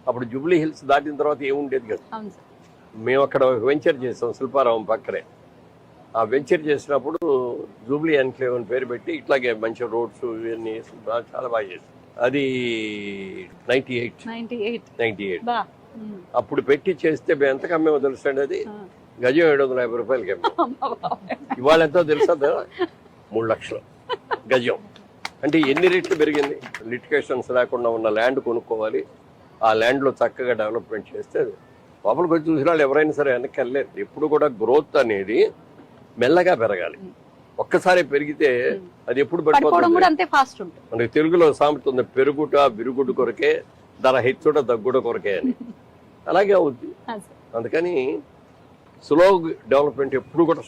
అప్పుడు Jubilee hills దాటిన తర్వాత ఏముండేది కదా. అవును సార్. మేము అక్కడ వెంచర్ చేసాం శిల్పారామం పక్కనే. ఆ వెంచర్ చేసినప్పుడు జూబ్లీ ఎన్క్లేవ్ అని పేరు పెట్టి ఇట్లాగే మంచి రోడ్స్ ఇవన్నీ చాలా బాగా చేసాం. అది 98 బా. అప్పుడు పెట్టి చేస్తే మేము ఎంతకు అమ్మేమో తెలుసండి. అది గజం 750 రూపాయలకి అమ్మాం. ఇవాళ ఎంతో తెలుసా? 3 లక్షలు గజం. అంటే ఎన్ని రెట్లు పెరిగింది. లిటికేషన్స్ లేకుండా ఉన్న ల్యాండ్ కొనుక్కోవాలి, ఆ ల్యాండ్లో చక్కగా డెవలప్మెంట్ చేస్తే లోపలికి వచ్చి చూసిన వాళ్ళు ఎవరైనా సరే వెనక్కి వెళ్ళలేరు. ఎప్పుడు కూడా గ్రోత్ అనేది మెల్లగా పెరగాలి. ఒక్కసారి పెరిగితే అది ఎప్పుడు పడిపోతుంది. మనకి తెలుగులో సామెత ఉంది, పెరుగుట విరుగుడు కొరకే, ధర హెచ్చుట దగ్గుడ కొరకే అని. అలాగే అవుద్ది. అందుకని స్లో డెవలప్మెంట్ ఎప్పుడు కూడా